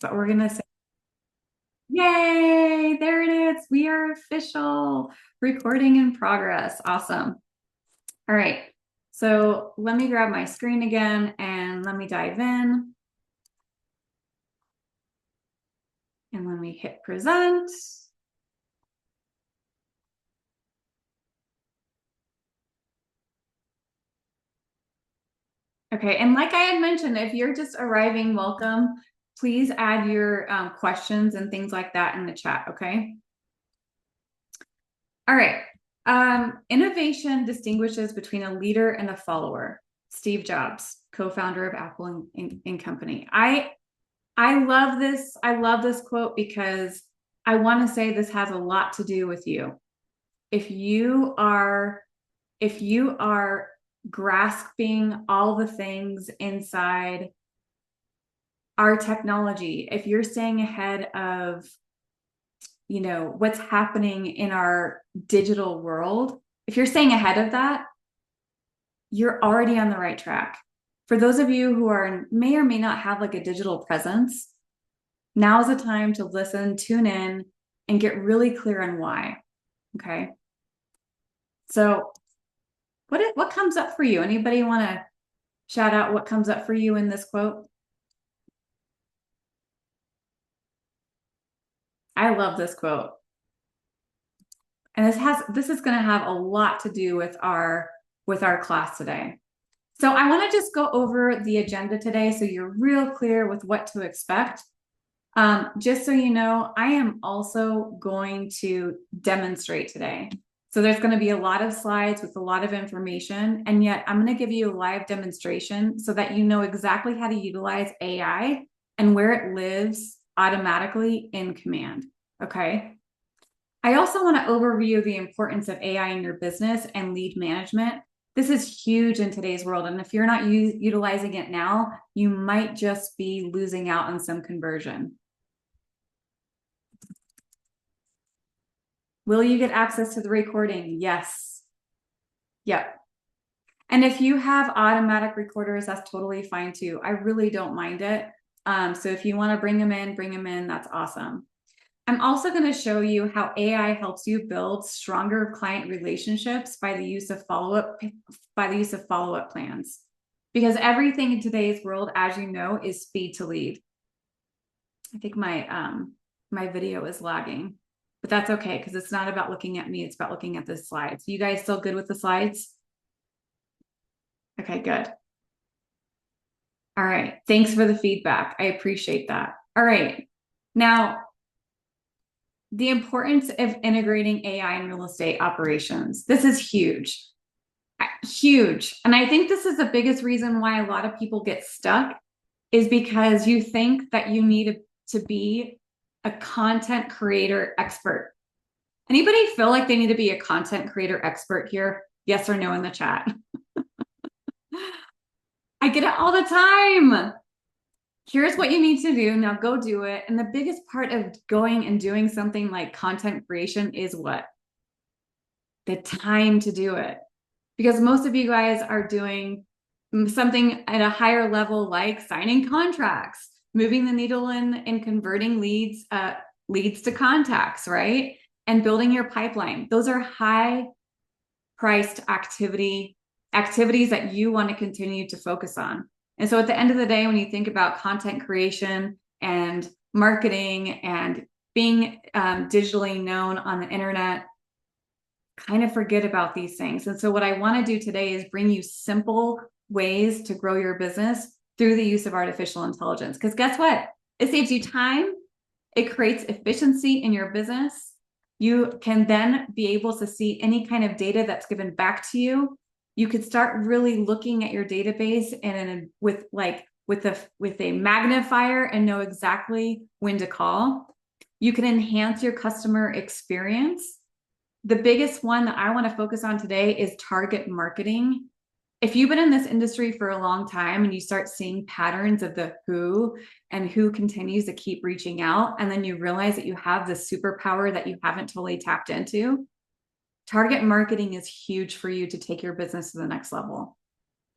but we're going to say, yay, there it is. We are official. Recording in progress. Awesome. All right. So let me grab my screen again and let me dive in. And when we hit present, okay, and like I had mentioned, if you're just arriving, welcome. Please add your questions and things like that in the chat, okay? All right. Innovation distinguishes between a leader and a follower. Steve Jobs, co-founder of Apple and Company. I love this. I love this quote because I want to say this has a lot to do with you. If you are grasping all the things inside our technology, if you're staying ahead of, what's happening in our digital world, if you're staying ahead of that, you're already on the right track. For those of you who may or may not have like a digital presence, now's the time to listen, tune in, and get really clear on why. Okay. So what comes up for you? Anybody want to shout out what comes up for you in this quote? I love this quote. And this is going to have a lot to do with our class today. So I want to just go over the agenda today so you're real clear with what to expect. Just so you know, I am also going to demonstrate today. So there's going to be a lot of slides with a lot of information, and yet I'm going to give you a live demonstration so that you know exactly how to utilize AI and where it lives automatically in Command. Okay. I also want to overview the importance of AI in your business and lead management. This is huge in today's world. And if you're not utilizing it now, you might just be losing out on some conversion. Will you get access to the recording? Yes. Yep. And if you have automatic recorders, that's totally fine too. I really don't mind it. So if you want to bring them in, that's awesome. I'm also going to show you how AI helps you build stronger client relationships by the use of follow-up plans. Because everything in today's world, as you know, is speed to lead. I think my video is lagging, but that's okay because it's not about looking at me, it's about looking at the slides. You guys still good with the slides? Okay, good. All right, thanks for the feedback. I appreciate that. All right, now, the importance of integrating AI in real estate operations. This is huge, huge. And I think this is the biggest reason why a lot of people get stuck is because you think that you need to be a content creator expert. Anybody feel like they need to be a content creator expert here? Yes or no in the chat. I get it all the time. Here's what you need to do. Now go do it. And the biggest part of going and doing something like content creation is what? The time to do it. Because most of you guys are doing something at a higher level, like signing contracts, moving the needle in converting leads to contacts, right? And building your pipeline. Those are high priced activities that you want to continue to focus on. And so at the end of the day, when you think about content creation and marketing and being digitally known on the internet, kind of forget about these things. And so what I want to do today is bring you simple ways to grow your business through the use of artificial intelligence. Because guess what? It saves you time. It creates efficiency in your business. You can then be able to see any kind of data that's given back to you. You could start really looking at your database and with a magnifier and know exactly when to call. You can enhance your customer experience. The biggest one that I want to focus on today is target marketing. If you've been in this industry for a long time and you start seeing patterns of the who and who continues to keep reaching out, and then you realize that you have this superpower that you haven't totally tapped into, target marketing is huge for you to take your business to the next level.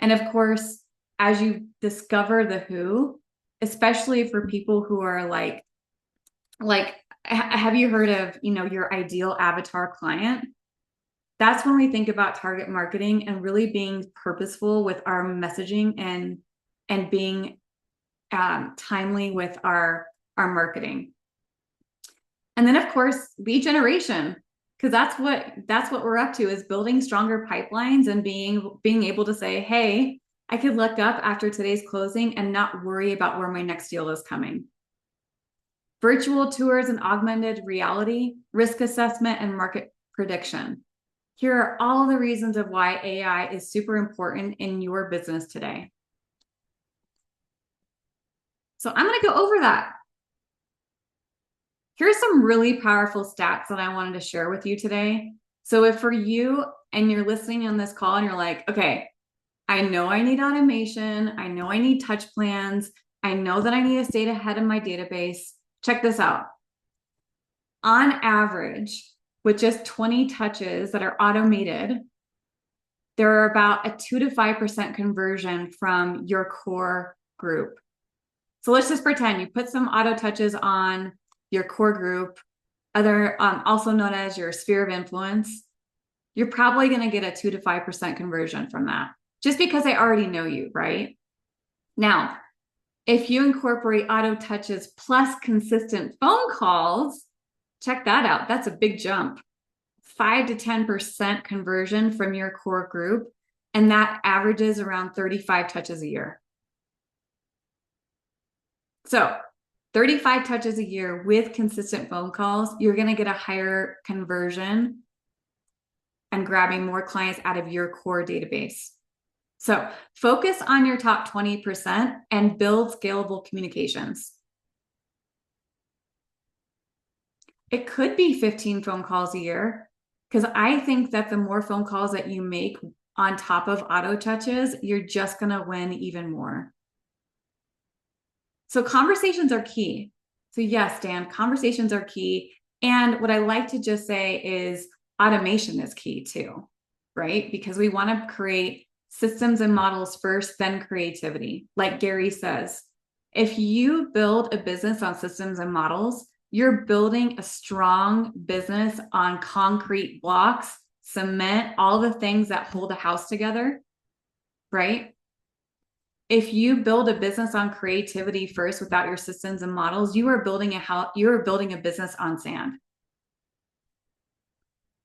And of course, as you discover the who, especially for people who are like, have you heard of, your ideal avatar client? That's when we think about target marketing and really being purposeful with our messaging and being timely with our marketing. And then of course, lead generation, because that's what we're up to, is building stronger pipelines and being able to say, hey, I could look up after today's closing and not worry about where my next deal is coming. Virtual tours and augmented reality, risk assessment, and market prediction. Here are all the reasons of why AI is super important in your business today. So I'm going to go over that. Here's some really powerful stats that I wanted to share with you today. So if for you and you're listening on this call and you're like, okay, I know I need automation, I know I need touch plans, I know that I need to stay ahead of my database. Check this out. On average, with just 20 touches that are automated, there are about a 2 to 5% conversion from your core group. So let's just pretend you put some auto touches on your core group, also known as your sphere of influence. You're probably going to get a 2 to 5% conversion from that, just because I already know you, right? Now, if you incorporate auto touches plus consistent phone calls, check that out. That's a big jump. 5 to 10% conversion from your core group, and that averages around 35 touches a year. So 35 touches a year with consistent phone calls, you're going to get a higher conversion and grabbing more clients out of your core database. So focus on your top 20% and build scalable communications. It could be 15 phone calls a year, because I think that the more phone calls that you make on top of auto touches, you're just going to win even more. So conversations are key. So yes, Dan, conversations are key. And what I like to just say is automation is key too, right? Because we want to create systems and models first, then creativity. Like Gary says, if you build a business on systems and models, you're building a strong business on concrete blocks, cement, all the things that hold a house together, right? If you build a business on creativity first without your systems and models, you are building a business on sand.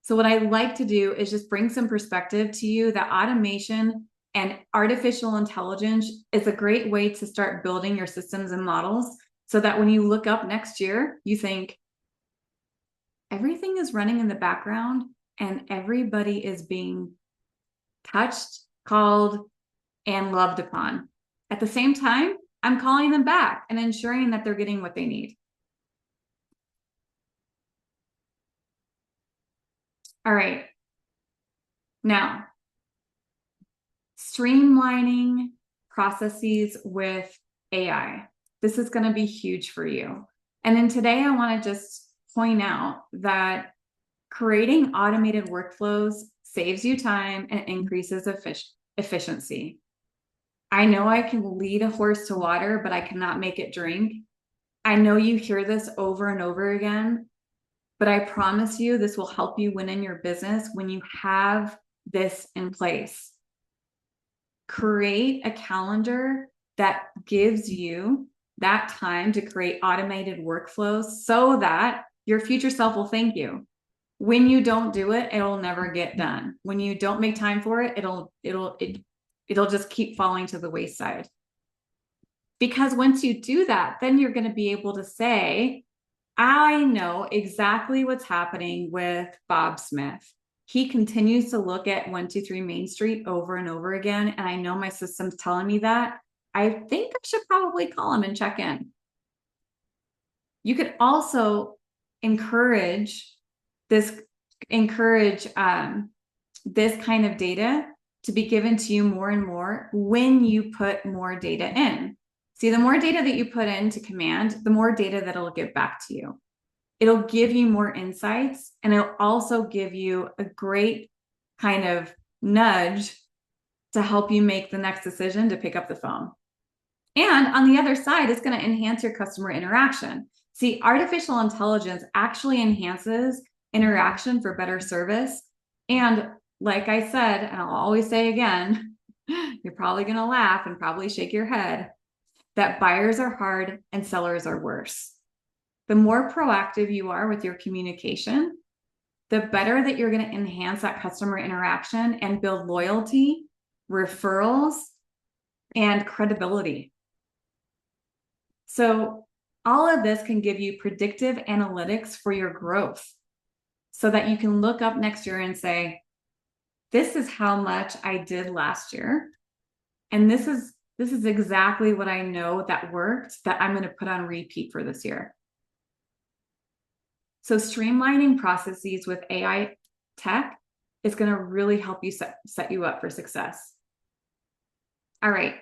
So what I like to do is just bring some perspective to you that automation and artificial intelligence is a great way to start building your systems and models, so that when you look up next year, you think everything is running in the background and everybody is being touched, called, and loved upon. At the same time, I'm calling them back and ensuring that they're getting what they need. All right. Now, streamlining processes with AI. This is going to be huge for you. And then today, I want to just point out that creating automated workflows saves you time and increases efficiency. I know I can lead a horse to water, but I cannot make it drink. I know you hear this over and over again, but I promise you this will help you win in your business when you have this in place. Create a calendar that gives you that time to create automated workflows so that your future self will thank you. When you don't do it, it'll never get done. When you don't make time for it, it'll just keep falling to the wayside. Because once you do that, then you're going to be able to say, I know exactly what's happening with Bob Smith. He continues to look at 123 Main Street over and over again, and I know my system's telling me that. I think I should probably call him and check in. You could also encourage this kind of data to be given to you more and more when you put more data in. See, the more data that you put into command, the more data that it'll give back to you. It'll give you more insights, and it'll also give you a great kind of nudge to help you make the next decision to pick up the phone. And on the other side, it's going to enhance your customer interaction. See, artificial intelligence actually enhances interaction for better service. And like I said, and I'll always say again, you're probably going to laugh and probably shake your head, that buyers are hard and sellers are worse. The more proactive you are with your communication, the better that you're going to enhance that customer interaction and build loyalty, referrals, and credibility. So all of this can give you predictive analytics for your growth so that you can look up next year and say, this is how much I did last year. And this is exactly what I know that worked that I'm going to put on repeat for this year. So streamlining processes with AI tech is going to really help you set you up for success. All right.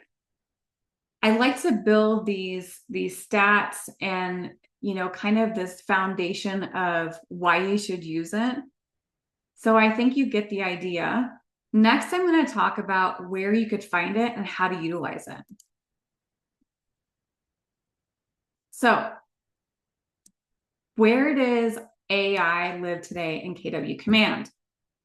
I like to build these stats and, you know, kind of this foundation of why you should use it. So I think you get the idea. Next, I'm going to talk about where you could find it and how to utilize it. So where does AI live today in KW Command?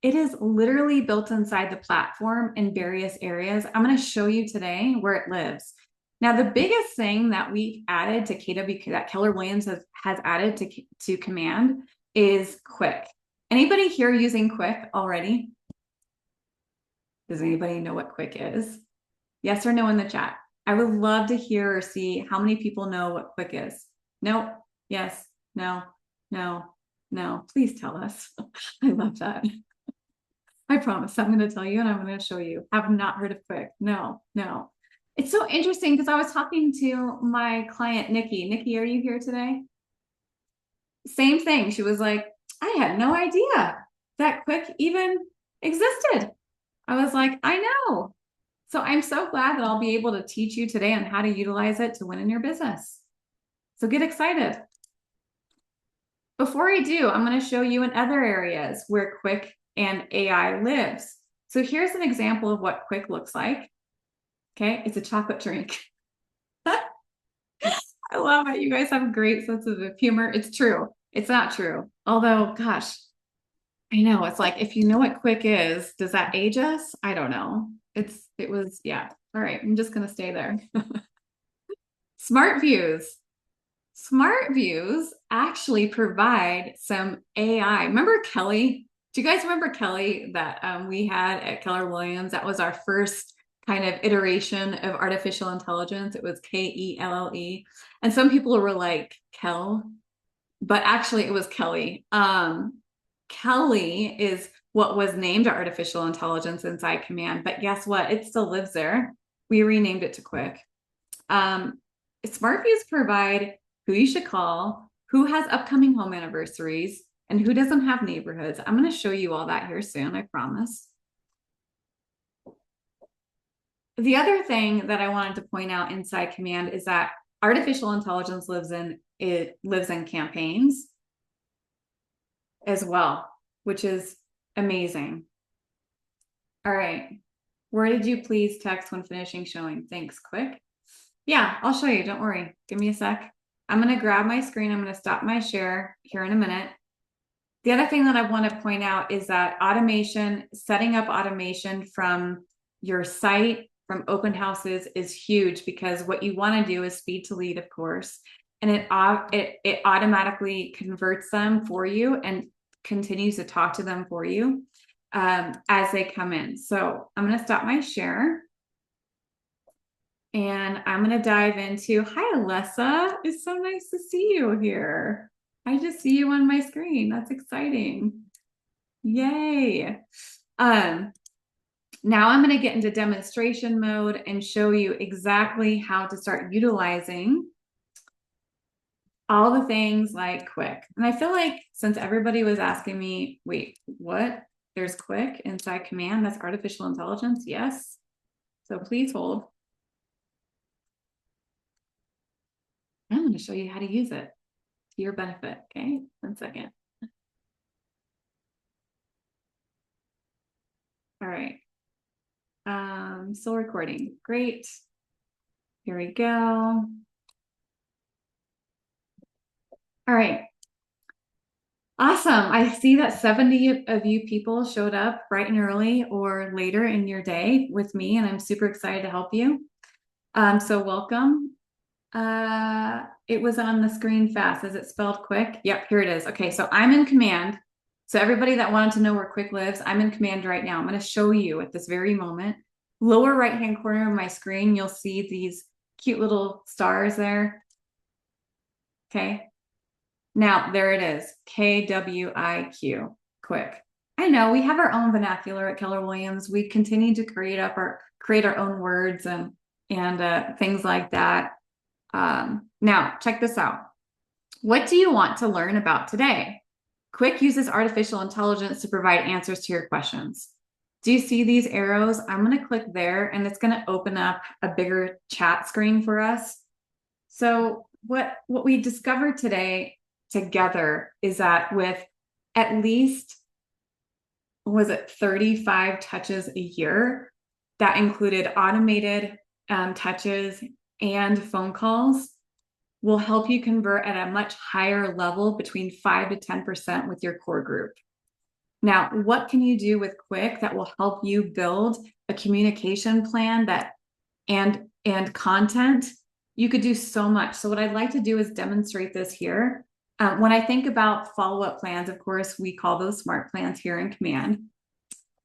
It is literally built inside the platform in various areas. I'm going to show you today where it lives. Now, the biggest thing that we've added to KW, that Keller Williams has added to Command is Quick. Anybody here using Quick already? Does anybody know what Quick is? Yes or no in the chat. I would love to hear or see how many people know what Quick is. No, yes, no, no, no. Please tell us. I love that. I promise I'm going to tell you and I'm going to show you. Have not heard of Quick. No, no. It's so interesting because I was talking to my client, Nikki. Nikki, are you here today? Same thing. She was like, I had no idea that Quick even existed. I was like, I know. So I'm so glad that I'll be able to teach you today on how to utilize it to win in your business. So get excited. Before I do, I'm going to show you in other areas where Quick and AI lives. So here's an example of what Quick looks like. Okay, it's a chocolate drink. I love it. You guys have a great sense of humor. It's true. It's not true. Although, gosh, I know. It's like, if you know what Quick is, does that age us? I don't know. Yeah. All right, I'm just going to stay there. Smart Views. Smart Views actually provide some AI. Remember Kelly? Do you guys remember Kelly that we had at Keller Williams? That was our first kind of iteration of artificial intelligence. It was K-E-L-L-E. And some people were like, Kel, but actually it was Kelly. Kelly is what was named artificial intelligence inside Command, but guess what? It still lives there. We renamed it to Quick. Smart Views provide who you should call, who has upcoming home anniversaries, and who doesn't have neighborhoods. I'm going to show you all that here soon, I promise. The other thing that I wanted to point out inside Command is that artificial intelligence lives in campaigns as well, which is amazing. All right. Where did you please text when finishing showing? Thanks. Quick. Yeah, I'll show you. Don't worry. Give me a sec. I'm going to grab my screen. I'm going to stop my share here in a minute. The other thing that I want to point out is that automation, setting up automation from your site, from open houses is huge, because what you want to do is speed to lead, of course, and it automatically converts them for you and continues to talk to them for you as they come in. So I'm going to stop my share. And I'm going to dive into, hi, Alessa. It's so nice to see you here. I just see you on my screen. That's exciting. Yay. Now I'm going to get into demonstration mode and show you exactly how to start utilizing all the things like Quick. And I feel like since everybody was asking me, wait, what? There's Quick inside Command? That's artificial intelligence? Yes. So please hold. I'm going to show you how to use it to your benefit. Okay, 1 second. All right. Still recording. Great. Here we go. All right. Awesome. I see that 70 of you people showed up bright and early or later in your day with me, and I'm super excited to help you. So welcome. It was on the screen fast. Is it spelled quick? Yep, here it is. Okay, so I'm in command. So everybody that wanted to know where quick lives, I'm in command right now. I'm going to show you at this very moment. Lower right-hand corner of my screen, you'll see these cute little stars there. Okay. Now, there it is, KWIQ, quick. I know we have our own vernacular at Keller Williams. We continue to create our own words and things like that. Now, check this out. What do you want to learn about today? Quick uses artificial intelligence to provide answers to your questions. Do you see these arrows? I'm going to click there, and it's going to open up a bigger chat screen for us. So what we discovered today together is that with at least, was it 35 touches a year, that included automated touches and phone calls, will help you convert at a much higher level, between 5 to 10% with your core group. Now, what can you do with Quick that will help you build a communication plan and content? You could do so much. So what I'd like to do is demonstrate this here. When I think about follow-up plans, of course, we call those smart plans here in Command.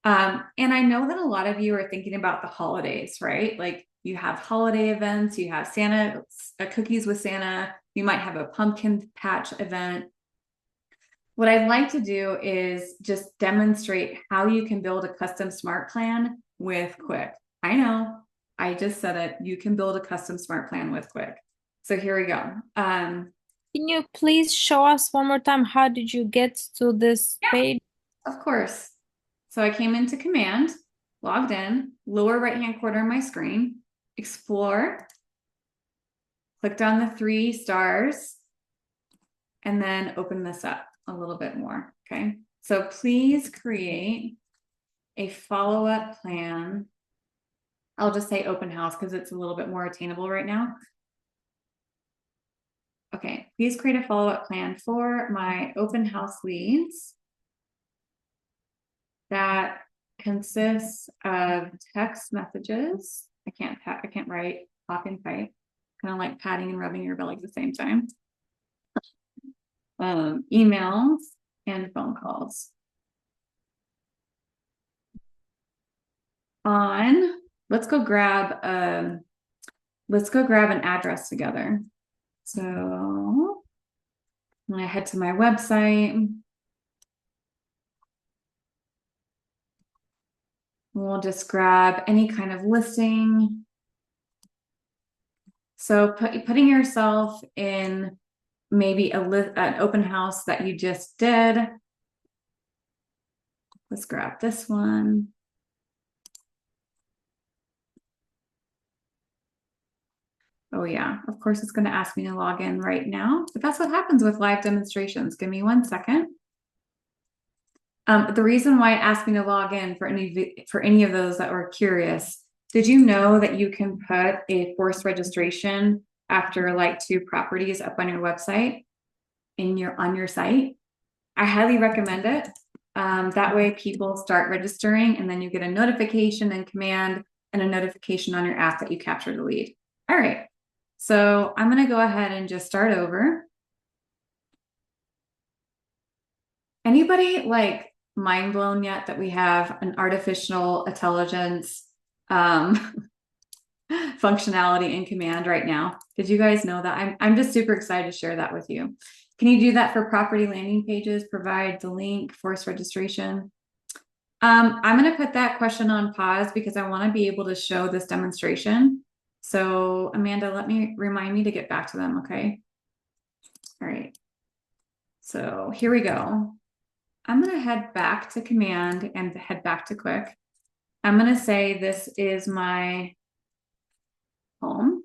And I know that a lot of you are thinking about the holidays, right? Like you have holiday events, you have Santa, cookies with Santa, you might have a pumpkin patch event. What I'd like to do is just demonstrate how you can build a custom smart plan with Quick. I know, I just said it. You can build a custom smart plan with Quick. So here we go. Can you please show us one more time, how did you get to this page? Of course. So I came into Command, logged in, lower right-hand corner of my screen, Explore, clicked on the 3 stars, and then open this up a little bit more, okay? So please create a follow-up plan. I'll just say open house because it's a little bit more attainable right now. Okay, please create a follow-up plan for my open house leads that consists of text messages. I can't write, copy and type. Kind of like patting and rubbing your belly at the same time. Emails and phone calls. Let's go grab an address together. So when I head to my website, we'll just grab any kind of listing. So putting yourself in maybe an open house that you just did. Let's grab this one. Oh yeah, of course it's going to ask me to log in right now, but that's what happens with live demonstrations. Give me 1 second. The reason why it asked me to log in for any of those that were curious, did you know that you can put a forced registration after like 2 properties up on your website on your site? I highly recommend it. That way people start registering, and then you get a notification in Command and a notification on your app that you captured a lead. All right. So I'm going to go ahead and just start over. Anybody like mind blown yet that we have an artificial intelligence functionality in Command right now? Did you guys know that? I'm just super excited to share that with you. Can you do that for property landing pages? Provide the link, force registration. I'm going to put that question on pause because I want to be able to show this demonstration. So Amanda, remind me to get back to them, okay? All right. So here we go. I'm going to head back to Command and head back to Quick. I'm going to say this is my home.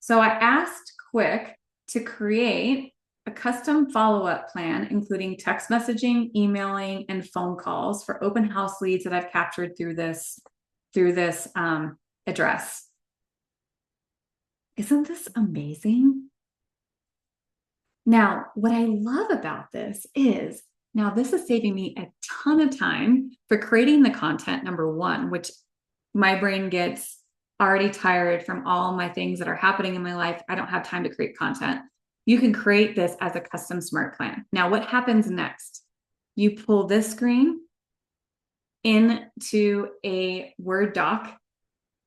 So I asked Quick to create a custom follow-up plan, including text messaging, emailing, and phone calls for open house leads that I've captured through this through this address. Isn't this amazing? Now, what I love about this is now this is saving me a ton of time for creating the content, number one, which my brain gets already tired from all my things that are happening in my life. I don't have time to create content. You can create this as a custom smart plan. Now, what happens next? You pull this screen into a Word doc,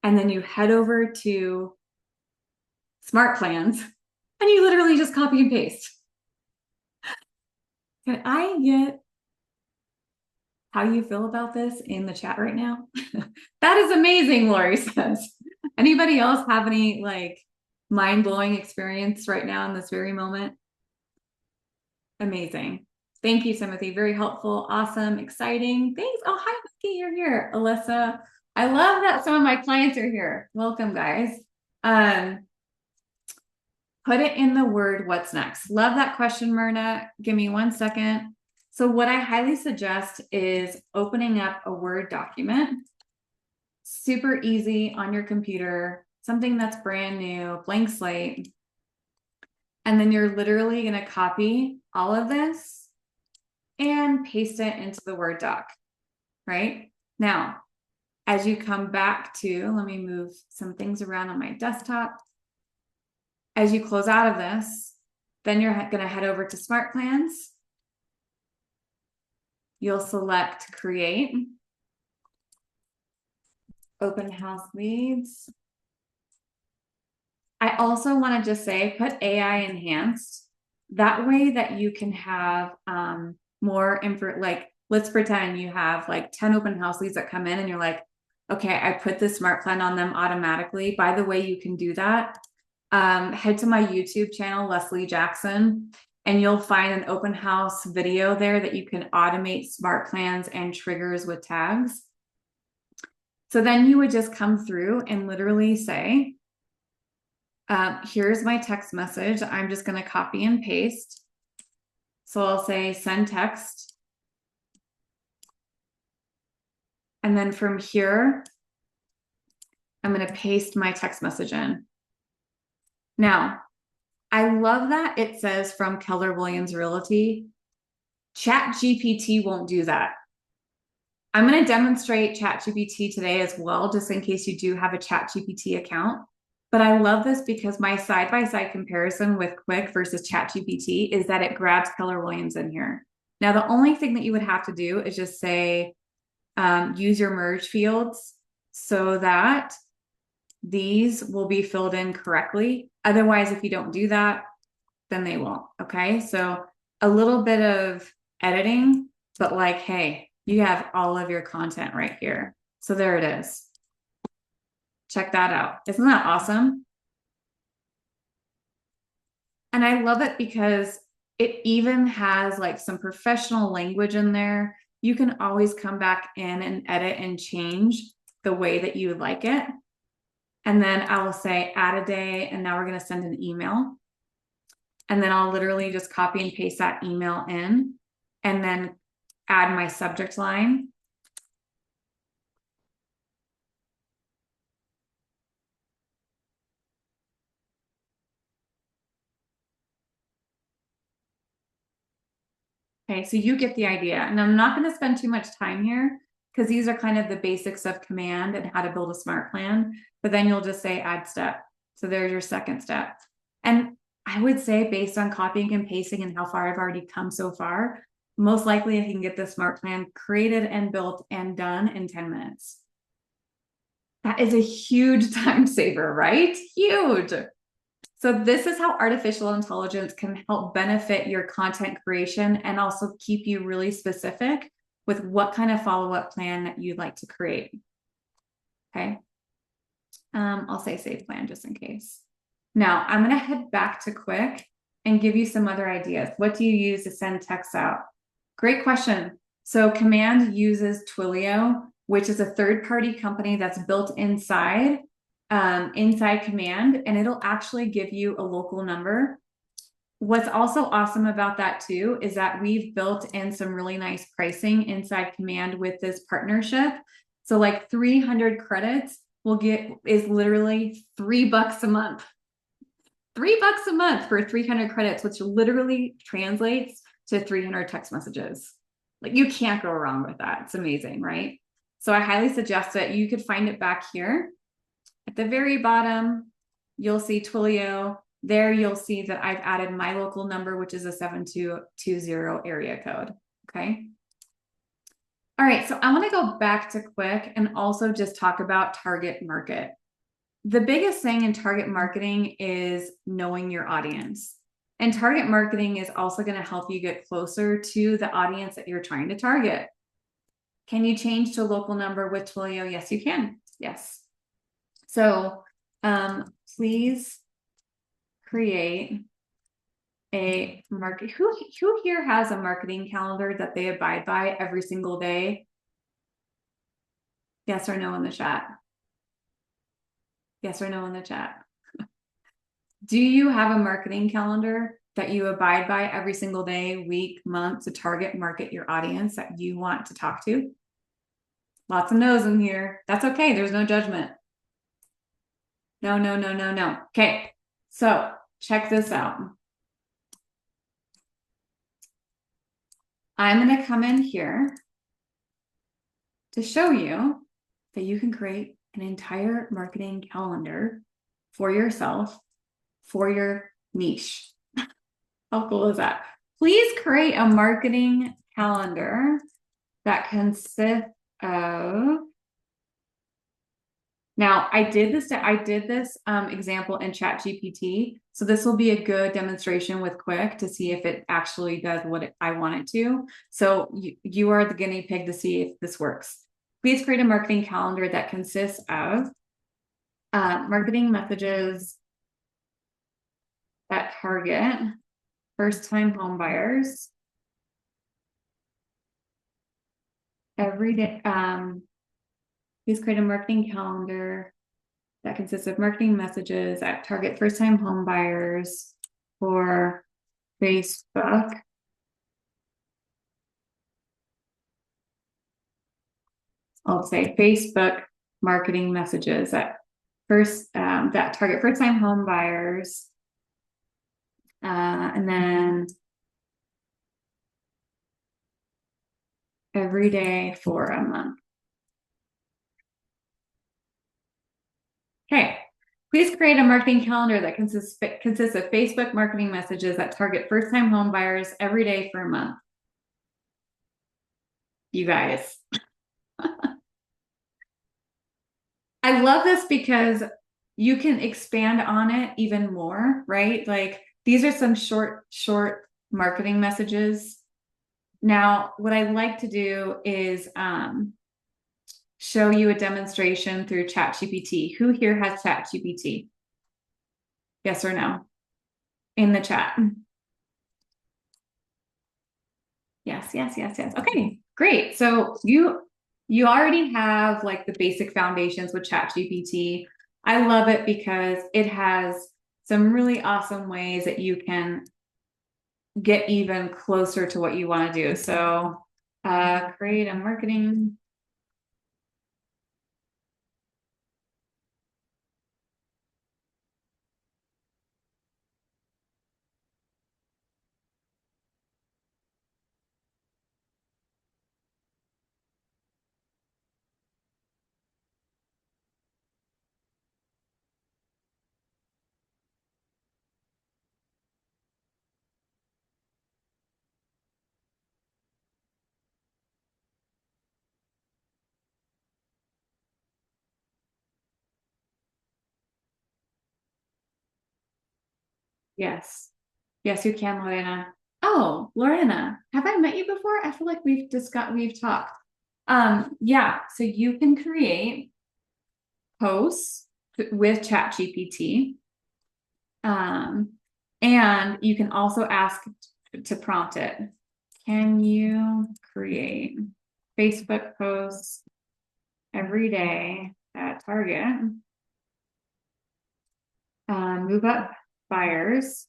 and then you head over to Smart Plans, and you literally just copy and paste. Can I get how you feel about this in the chat right now? That is amazing, Lori says. Anybody else have any like mind-blowing experience right now in this very moment? Amazing. Thank you, Timothy. Very helpful, awesome, exciting. Thanks. Oh, hi, Becky, you're here. Alyssa. I love that some of my clients are here. Welcome, guys. Put it in the word, what's next? Love that question, Myrna. Give me 1 second. So what I highly suggest is opening up a Word document. Super easy on your computer, something that's brand new, blank slate. And then you're literally going to copy all of this and paste it into the Word doc, right? Now, as you come back to, let me move some things around on my desktop. As you close out of this, then you're going to head over to Smart Plans. You'll select Create, Open House Leads. I also want to just say, put AI enhanced. That way that you can have more info, like let's pretend you have like 10 open house leads that come in and you're like, okay, I put the smart plan on them automatically. By the way, you can do that. Head to my YouTube channel, Leslie Jackson, and you'll find an open house video there that you can automate smart plans and triggers with tags. So then you would just come through and literally say, here's my text message. I'm just going to copy and paste. So I'll say send text. And then from here, I'm going to paste my text message in. Now, I love that it says from Keller Williams Realty. ChatGPT won't do that. I'm going to demonstrate ChatGPT today as well, just in case you do have a ChatGPT account. But I love this because my side-by-side comparison with Quick versus ChatGPT is that it grabs Keller Williams in here. Now, the only thing that you would have to do is just say, use your merge fields so that these will be filled in correctly. Otherwise, if you don't do that, then they won't. Okay, so a little bit of editing, but like, hey, you have all of your content right here. So there it is. Check that out. Isn't that awesome? And I love it because it even has like some professional language in there. You can always come back in and edit and change the way that you would like it. And then I will say add a day, and now we're going to send an email. And then I'll literally just copy and paste that email in and then add my subject line. Okay, so you get the idea. And I'm not going to spend too much time here because these are kind of the basics of command and how to build a smart plan. But then you'll just say add step. So there's your second step. And I would say based on copying and pasting and how far I've already come so far, most likely I can get the smart plan created and built and done in 10 minutes. That is a huge time saver, right? Huge. So this is how artificial intelligence can help benefit your content creation and also keep you really specific with what kind of follow-up plan that you'd like to create. Okay. I'll say save plan just in case. Now I'm going to head back to Quick and give you some other ideas. What do you use to send text out? Great question. So Command uses Twilio, which is a third-party company that's built inside Command, and it'll actually give you a local number. What's also awesome about that too is that we've built in some really nice pricing inside Command with this partnership. So like 300 credits is literally $3 a month. $3 a month for 300 credits, which literally translates to 300 text messages. Like you can't go wrong with that. It's amazing, right? So I highly suggest it. You could find it back here at the very bottom. You'll see Twilio. There you'll see that I've added my local number, which is a 7220 area code. Okay. All right, so I want to go back to Quick and also just talk about target market. The biggest thing in target marketing is knowing your audience. And target marketing is also going to help you get closer to the audience that you're trying to target. Can you change to a local number with Twilio? Yes, you can. Yes. So please create a market. Who here has a marketing calendar that they abide by every single day? Yes or no in the chat. Yes or no in the chat. Do you have a marketing calendar that you abide by every single day, week, month to target market your audience that you want to talk to? Lots of no's in here. That's okay. There's no judgment. No, no, no, no, no. Okay. So check this out. I'm going to come in here to show you that you can create an entire marketing calendar for yourself, for your niche. How cool is that? Please create a marketing calendar that consists of. Now, I did this example in ChatGPT. So this will be a good demonstration with Quick to see if it actually does what I want it to. So you are the guinea pig to see if this works. Please create a marketing calendar that consists of marketing messages that target first-time home buyers every day. Please create a marketing calendar that consists of marketing messages that target first-time home buyers for Facebook. I'll say Facebook marketing messages that target first-time home buyers, and then every day for a month. Okay. Please create a marketing calendar that consists of Facebook marketing messages that target first-time home buyers every day for a month. You guys. I love this because you can expand on it even more, right? Like these are some short marketing messages. Now, what I like to do is show you a demonstration through ChatGPT. Who here has ChatGPT? Yes or no? In the chat. Yes, yes, yes, yes. Okay, great. So you already have like the basic foundations with ChatGPT. I love it because it has some really awesome ways that you can get even closer to what you want to do. So create a marketing. Yes. Yes, you can, Lorena. Oh, Lorena, have I met you before? I feel like we've talked. Yeah, so you can create posts with ChatGPT. And you can also ask to prompt it. Can you create Facebook posts every day at Target? Move up buyers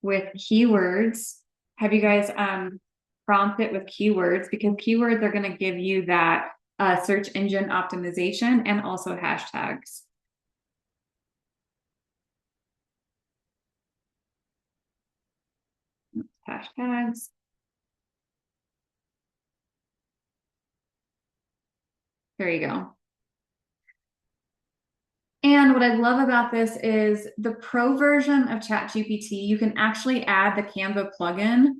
with keywords. Have you guys prompt it with keywords? Because keywords are going to give you that search engine optimization, and also hashtags. Hashtags. There you go. And what I love about this is the pro version of ChatGPT, you can actually add the Canva plugin,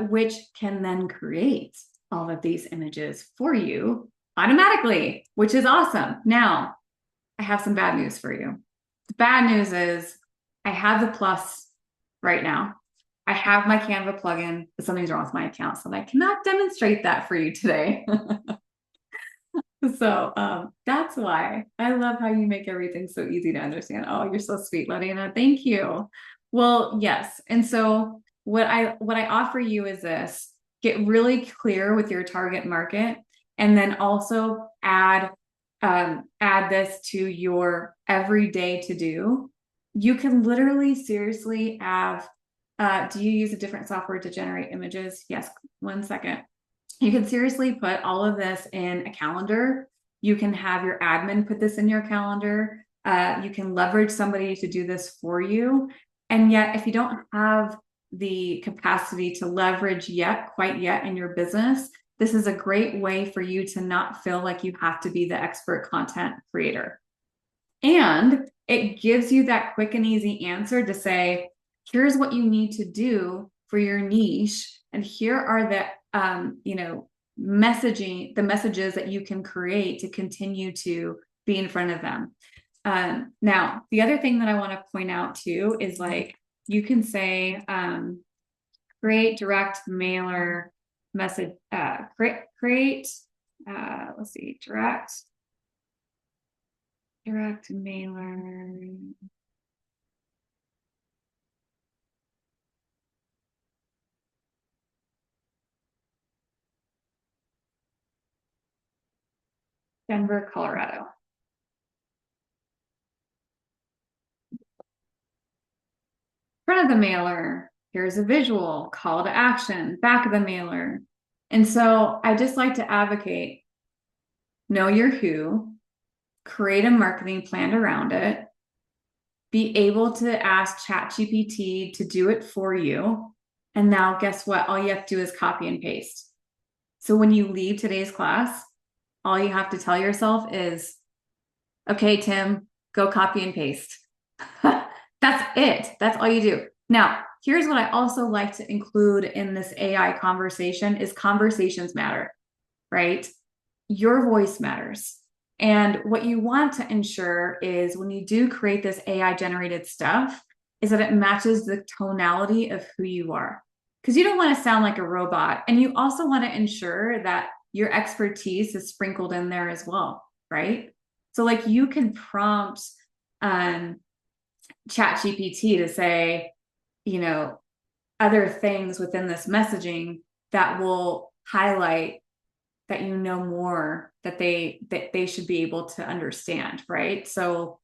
which can then create all of these images for you automatically, which is awesome. Now, I have some bad news for you. The bad news is I have the plus right now. I have my Canva plugin, but something's wrong with my account, so I cannot demonstrate that for you today. So that's why I love how you make everything so easy to understand. Oh, you're so sweet, Ladina. Thank you. Well, yes. And so what I offer you is this: get really clear with your target market, and then also add this to your everyday to do. You can literally seriously have. Do you use a different software to generate images? Yes. 1 second. You can seriously put all of this in a calendar. You can have your admin put this in your calendar. You can leverage somebody to do this for you. And yet, if you don't have the capacity to leverage quite yet in your business, this is a great way for you to not feel like you have to be the expert content creator. And it gives you that quick and easy answer to say, here's what you need to do for your niche. And here are the the messages that you can create to continue to be in front of them. Now, the other thing that I want to point out too is like, you can say, create direct mailer message, create, let's see, direct mailer. Denver, Colorado. Front of the mailer, here's a visual, call to action, back of the mailer. And so I just like to advocate, know your who, create a marketing plan around it, be able to ask ChatGPT to do it for you. And now guess what? All you have to do is copy and paste. So when you leave today's class, all you have to tell yourself is, okay, Tim, go copy and paste. That's it. That's all you do. Now, here's what I also like to include in this AI conversation is conversations matter, right? Your voice matters. And what you want to ensure is when you do create this AI generated stuff is that it matches the tonality of who you are. Because you don't want to sound like a robot. And you also want to ensure that your expertise is sprinkled in there as well, right? So like you can prompt ChatGPT to say, other things within this messaging that will highlight that more that they should be able to understand, right? So,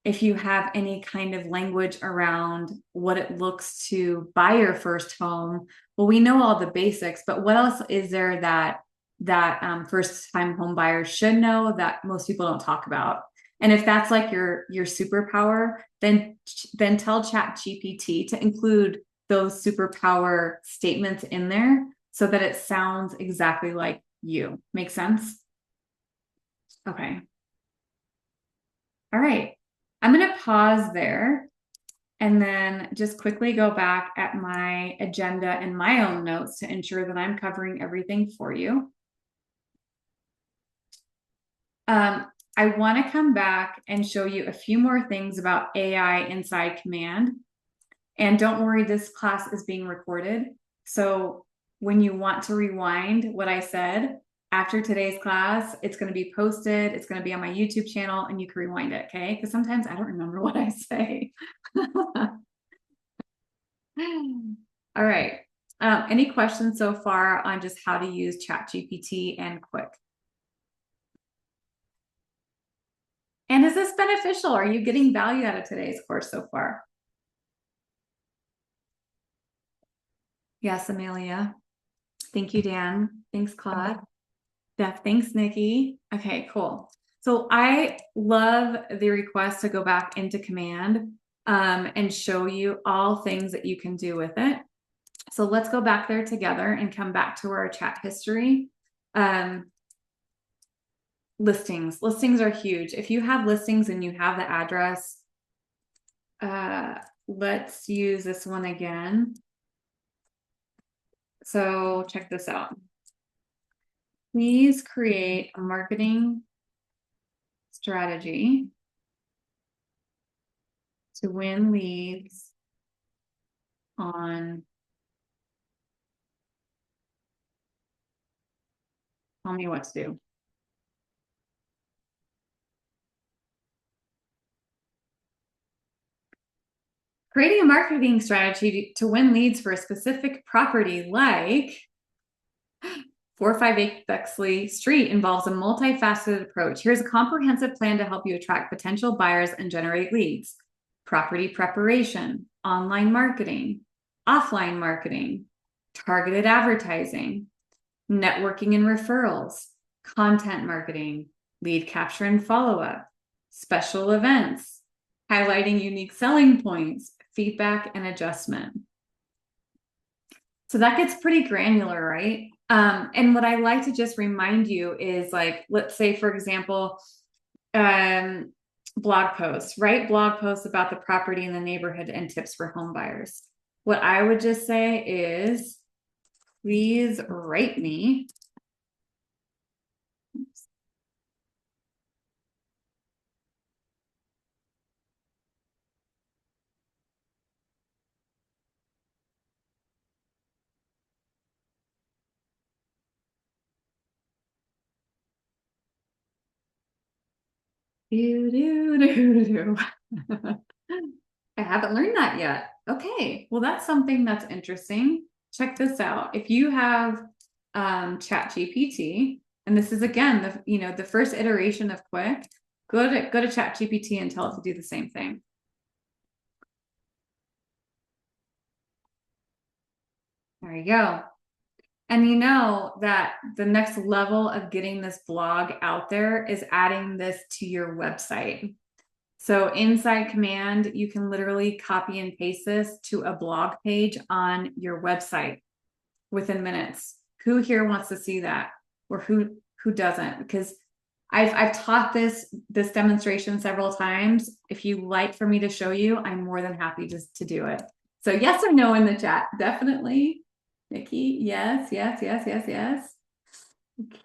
if you have any kind of language around what it looks to buy your first home, well, we know all the basics, but what else is there that first time home buyers should know that most people don't talk about? And if that's like your superpower, then tell ChatGPT to include those superpower statements in there so that it sounds exactly like you. Make sense? Okay. All right. I'm going to pause there and then just quickly go back at my agenda and my own notes to ensure that I'm covering everything for you. I want to come back and show you a few more things about AI inside Command. And don't worry, this class is being recorded. So when you want to rewind what I said after today's class, it's going to be posted. It's going to be on my YouTube channel and you can rewind it, okay? Because sometimes I don't remember what I say. All right. Any questions so far on just how to use ChatGPT and Quick? And is this beneficial? Are you getting value out of today's course so far? Yes, Amelia. Thank you, Dan. Thanks, Claude. Thanks, Nikki. Okay, cool. So I love the request to go back into Command and show you all things that you can do with it. So let's go back there together and come back to our chat history. Listings. Listings are huge. If you have listings and you have the address, let's use this one again. So check this out. Please create a marketing strategy to win leads on, tell me what to do. Creating a marketing strategy to win leads for a specific property like 458 Bexley Street involves a multifaceted approach. Here's a comprehensive plan to help you attract potential buyers and generate leads. Property preparation, online marketing, offline marketing, targeted advertising, networking and referrals, content marketing, lead capture and follow-up, special events, highlighting unique selling points, feedback and adjustment. So that gets pretty granular, right? And what I like to just remind you is like, let's say, for example, blog posts, write blog posts about the property in the neighborhood and tips for home buyers. What I would just say is, please write me. Do, do, do, do. I haven't learned that yet. Okay, well, that's something that's interesting. Check this out. If you have Chat GPT, and this is again the first iteration of Quick, go to Chat GPT and tell it to do the same thing. There you go. And you know that the next level of getting this blog out there is adding this to your website. So inside Command, you can literally copy and paste this to a blog page on your website within minutes. Who here wants to see that? Or who doesn't? Because I've taught this demonstration several times. If you like for me to show you, I'm more than happy to do it. So yes or no in the chat, definitely. Nikki, yes, yes, yes, yes, yes.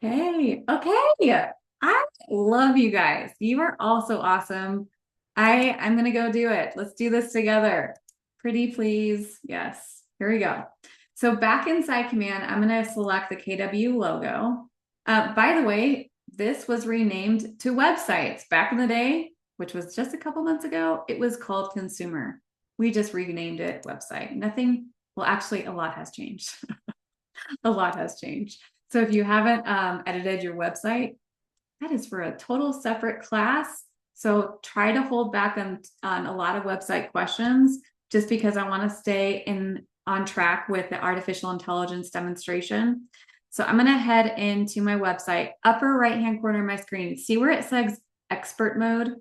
Okay, okay. I love you guys. You are all so awesome. I'm gonna go do it. Let's do this together. Pretty please. Yes, here we go. So back inside Command, I'm gonna select the KW logo. By the way, this was renamed to websites. Back in the day, which was just a couple months ago, it was called Consumer. We just renamed it website. Nothing, well, actually a lot has changed. A lot has changed. So if you haven't edited your website, that is for a total separate class. So try to hold back on a lot of website questions just because I want to stay on track with the artificial intelligence demonstration. So I'm going to head into my website, upper right-hand corner of my screen. See where it says expert mode?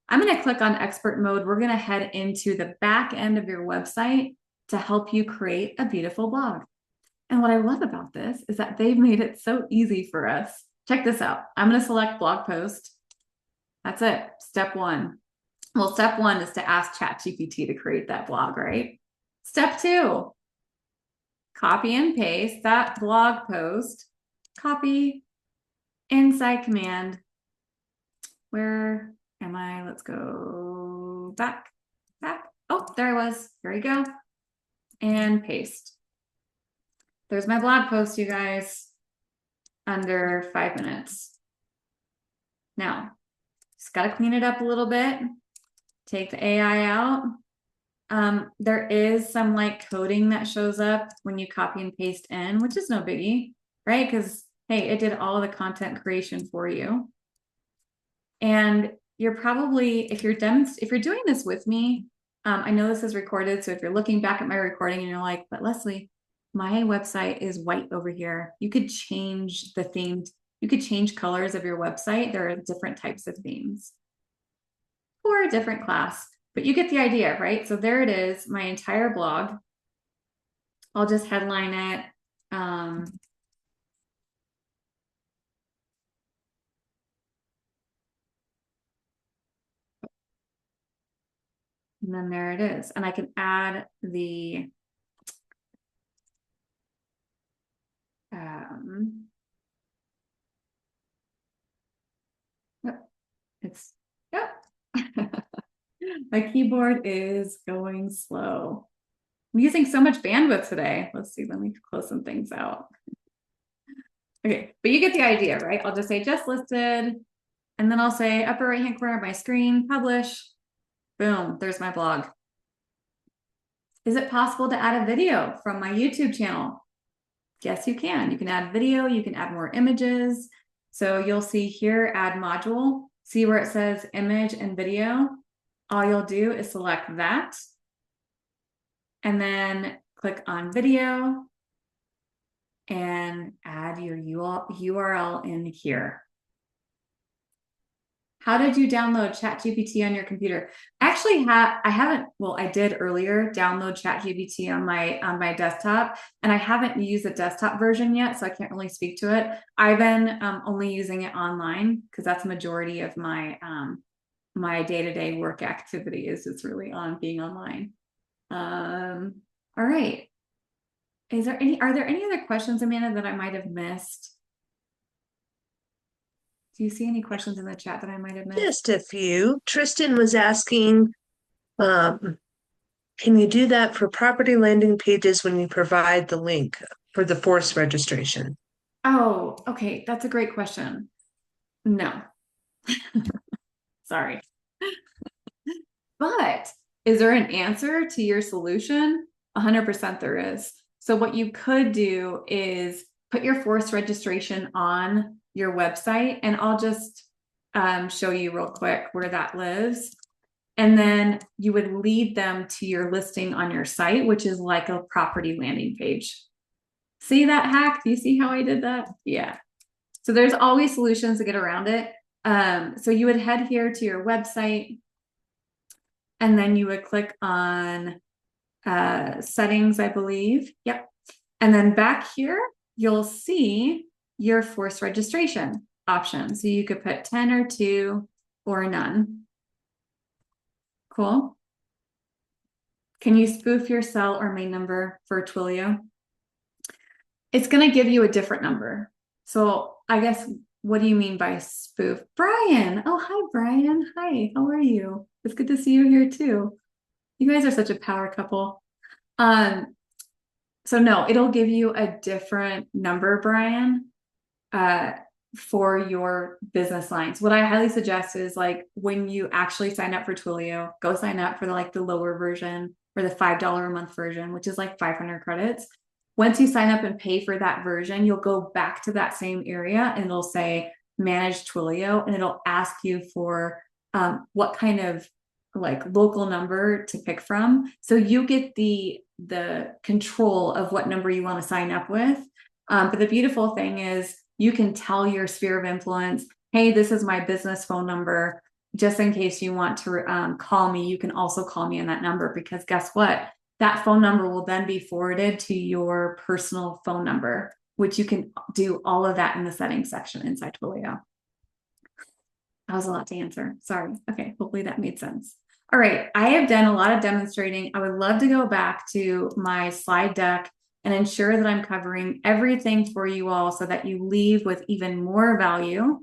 I'm going to click on expert mode. We're going to head into the back end of your website to help you create a beautiful blog. And what I love about this is that they've made it so easy for us. Check this out. I'm going to select blog post. That's it. Step one. Well, step one is to ask ChatGPT to create that blog, right? Step two, copy and paste that blog post, copy inside Command. Where am I? Let's go back. Oh, there I was. Here we go. And paste. There's my blog post, you guys, under 5 minutes. Now, just got to clean it up a little bit. Take the AI out. There is some like coding that shows up when you copy and paste in, which is no biggie, right? Because, hey, it did all the content creation for you. And you're probably, if you're doing this with me, I know this is recorded. So if you're looking back at my recording and you're like, but Leslie, my website is white over here. You could change the theme. You could change colors of your website. There are different types of themes for a different class, but you get the idea, right? So there it is, my entire blog. I'll just headline it. And then there it is. And I can add the it's, yep. My keyboard is going slow. I'm using so much bandwidth today. Let's see, let me close some things out. Okay, but you get the idea, right? I'll just say just listed, and then I'll say upper right-hand corner of my screen, publish. Boom, there's my blog. Is it possible to add a video from my YouTube channel? Yes, you can. You can add video, you can add more images. So you'll see here, add module. See where it says image and video? All you'll do is select that and then click on video and add your URL in here. How did you download ChatGPT on your computer? Actually, I haven't. Well, I did earlier download ChatGPT on my desktop, and I haven't used the desktop version yet, so I can't really speak to it. I've been only using it online because that's the majority of my my day-to-day work activity is really on being online. All right. Are there any other questions, Amanda, that I might have missed? Do you see any questions in the chat that I might have missed? Just a few. Tristan was asking, can you do that for property landing pages when you provide the link for the forced registration? Oh, okay. That's a great question. No. Sorry. But is there an answer to your solution? 100% there is. So what you could do is put your forced registration on your website, and I'll just show you real quick where that lives. And then you would lead them to your listing on your site, which is like a property landing page. See that hack? Do you see how I did that? Yeah. So there's always solutions to get around it. So you would head here to your website, and then you would click on settings, I believe. Yep. And then back here, you'll see your forced registration option. So you could put 10 or 2 or none. Cool. Can you spoof your cell or main number for Twilio? It's going to give you a different number. So I guess, what do you mean by spoof? Brian. Oh, hi, Brian. Hi, how are you? It's good to see you here too. You guys are such a power couple. So no, it'll give you a different number, Brian, for your business lines. What I highly suggest is, like, when you actually sign up for Twilio, go sign up for the lower version or the $5 a month version, which is like 500 credits. Once you sign up and pay for that version, you'll go back to that same area and it'll say manage Twilio, and it'll ask you for what kind of local number to pick from. So you get the control of what number you want to sign up with. But the beautiful thing is you can tell your sphere of influence, hey, this is my business phone number. Just in case you want to call me, you can also call me on that number, because guess what? That phone number will then be forwarded to your personal phone number, which you can do all of that in the settings section inside Twilio. That was a lot to answer. Sorry. Okay, hopefully that made sense. All right, I have done a lot of demonstrating. I would love to go back to my slide deck and ensure that I'm covering everything for you all so that you leave with even more value.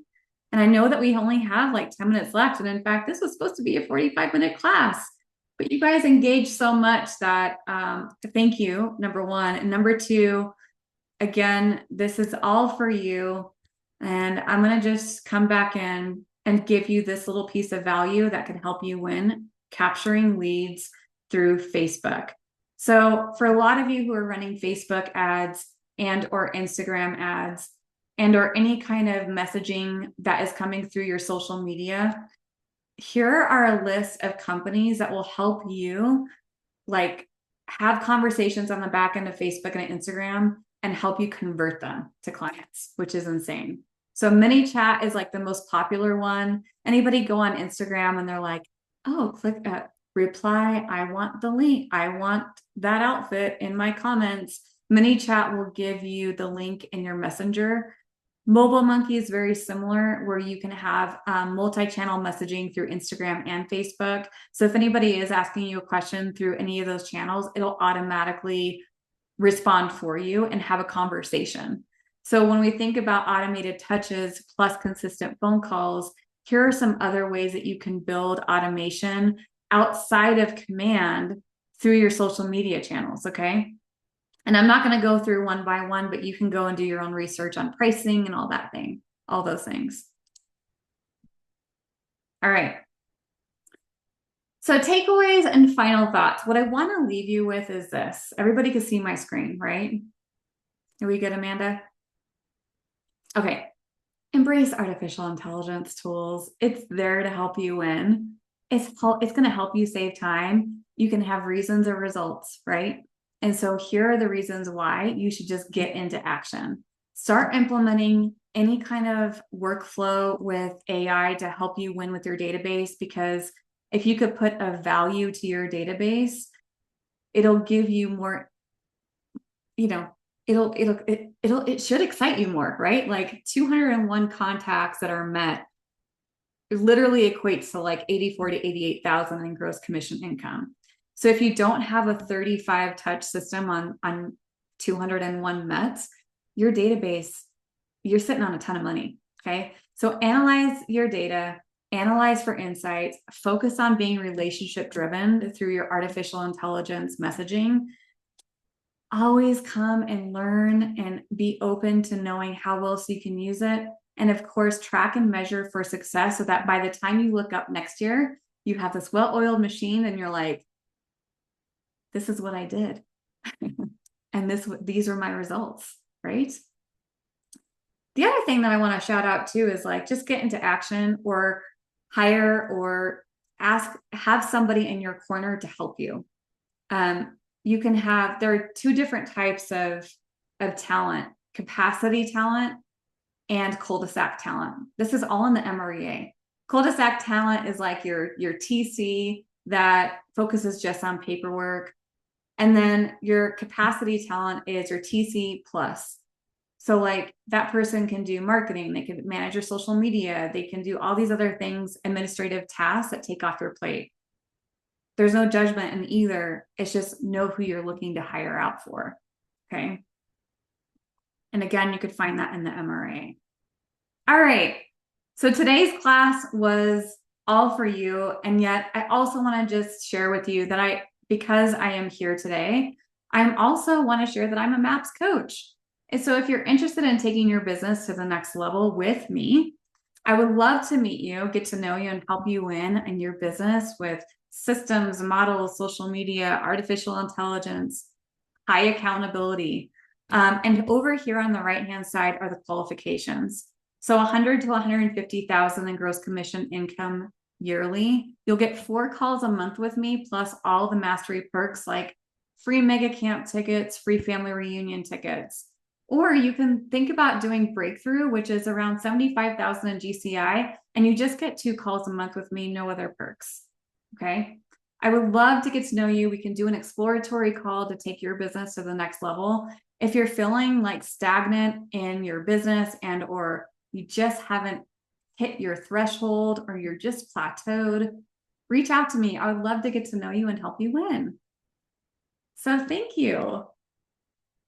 And I know that we only have like 10 minutes left. And in fact, this was supposed to be a 45-minute class, but you guys engaged so much that thank you, number one. And number two, again, this is all for you. And I'm going to just come back in and give you this little piece of value that can help you win capturing leads through Facebook. So for a lot of you who are running Facebook ads and or Instagram ads and or any kind of messaging that is coming through your social media, here are a list of companies that will help you have conversations on the back end of Facebook and Instagram and help you convert them to clients, which is insane. So mini chat is like the most popular one. Anybody go on Instagram and they're like, oh, click reply. I want the link. I want that outfit in my comments. Mini chat will give you the link in your messenger. Mobile Monkey is very similar, where you can have multi-channel messaging through Instagram and Facebook. So if anybody is asking you a question through any of those channels, it'll automatically respond for you and have a conversation. So when we think about automated touches plus consistent phone calls, here are some other ways that you can build automation outside of command through your social media channels, okay? And I'm not going to go through one by one, but you can go and do your own research on pricing and all those things. All right. So takeaways and final thoughts. What I want to leave you with is this. Everybody can see my screen, right? Are we good, Amanda? Okay. Embrace artificial intelligence tools. It's there to help you win. It's going to help you save time. You can have reasons or results, right? And so here are the reasons why you should just get into action. Start implementing any kind of workflow with AI to help you win with your database, because if you could put a value to your database, it'll give you more, it should excite you more, right? Like 201 contacts that are met literally equates to like 84 to 88,000 in gross commission income. So if you don't have a 35 touch system on 201 Mets, your database, you're sitting on a ton of money. Okay. So analyze your data, analyze for insights, focus on being relationship driven through your artificial intelligence messaging. Always come and learn and be open to knowing how else you can use it. And of course, track and measure for success so that by the time you look up next year, you have this well-oiled machine and you're like, this is what I did. And these are my results, right? The other thing that I want to shout out too is like, just get into action or hire or have somebody in your corner to help you. You can there are two different types of talent: capacity talent and cul-de-sac talent. This is all in the MREA. Cul-de-sac talent is like your TC that focuses just on paperwork. And then your capacity talent is your TC plus. So like that person can do marketing, they can manage your social media, they can do all these other things, administrative tasks that take off your plate. There's no judgment in either. It's just know who you're looking to hire out for. Okay. And again, you could find that in the MRA. All right. So today's class was all for you. And yet I also want to just share with you that because I am here today, I also want to share that I'm a MAPS coach. And so if you're interested in taking your business to the next level with me, I would love to meet you, get to know you, and help you win in your business with systems, models, social media, artificial intelligence, high accountability. And over here on the right-hand side are the qualifications. So 100 to 150,000 in gross commission income yearly. You'll get 4 calls a month with me, plus all the mastery perks like free mega camp tickets, free family reunion tickets. Or you can think about doing breakthrough, which is around 75,000 in GCI, and you just get 2 calls a month with me, no other perks. Okay. I would love to get to know you. We can do an exploratory call to take your business to the next level. If you're feeling like stagnant in your business or you just haven't hit your threshold or you're just plateaued, reach out to me. I would love to get to know you and help you win. So thank you.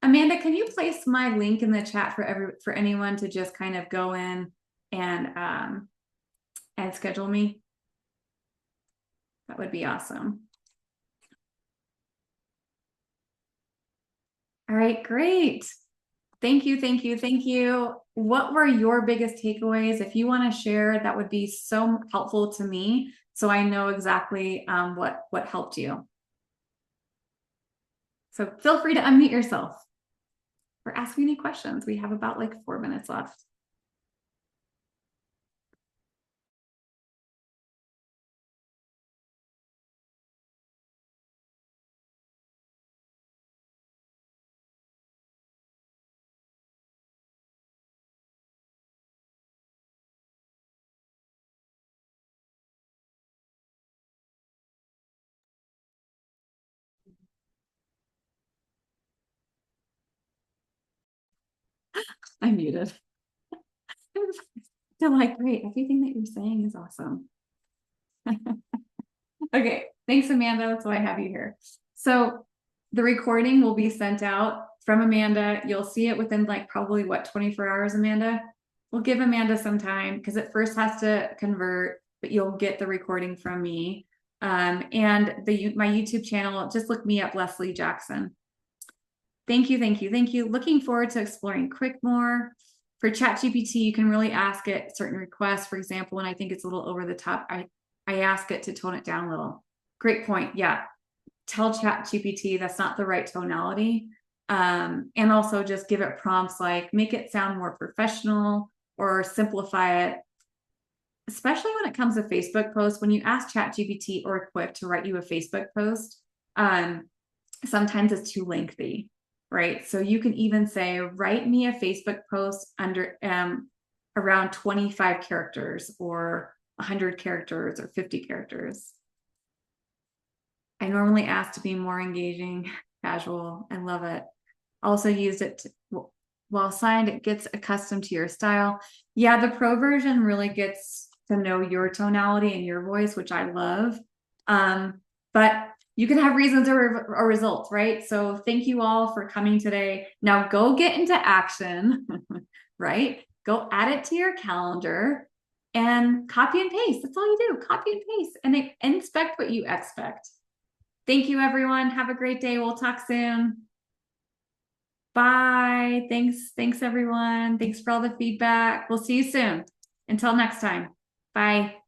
Amanda, can you place my link in the chat for anyone to just kind of go in and schedule me? That would be awesome. All right, great. Thank you, thank you, thank you. What were your biggest takeaways? If you want to share, that would be so helpful to me, so I know exactly what helped you. So feel free to unmute yourself or ask me any questions. We have about like 4 minutes left. I muted. They're like, great, everything that you're saying is awesome. Okay, thanks, Amanda. That's why I have you here. So the recording will be sent out from Amanda. You'll see it within like probably what, 24 hours, Amanda? We'll give Amanda some time because it first has to convert, but you'll get the recording from me. And my YouTube channel, just look me up, Leslie Jackson. Thank you, thank you, thank you. Looking forward to exploring Quick more. For ChatGPT, you can really ask it certain requests. For example, when I think it's a little over the top, I ask it to tone it down a little. Great point. Yeah. Tell ChatGPT that's not the right tonality. And also just give it prompts like make it sound more professional or simplify it. Especially when it comes to Facebook posts, when you ask ChatGPT or Quick to write you a Facebook post, sometimes it's too lengthy, right? So you can even say, write me a Facebook post under around 25 characters or 100 characters or 50 characters. I normally ask to be more engaging, casual. I love it. Also used it to, while signed, it gets accustomed to your style. Yeah, the pro version really gets to know your tonality and your voice, which I love. But you can have reasons or results, right? So thank you all for coming today. Now go get into action, right? Go add it to your calendar and copy and paste. That's all you do, copy and paste and inspect what you expect. Thank you, everyone. Have a great day. We'll talk soon. Bye. Thanks, everyone. Thanks for all the feedback. We'll see you soon. Until next time. Bye.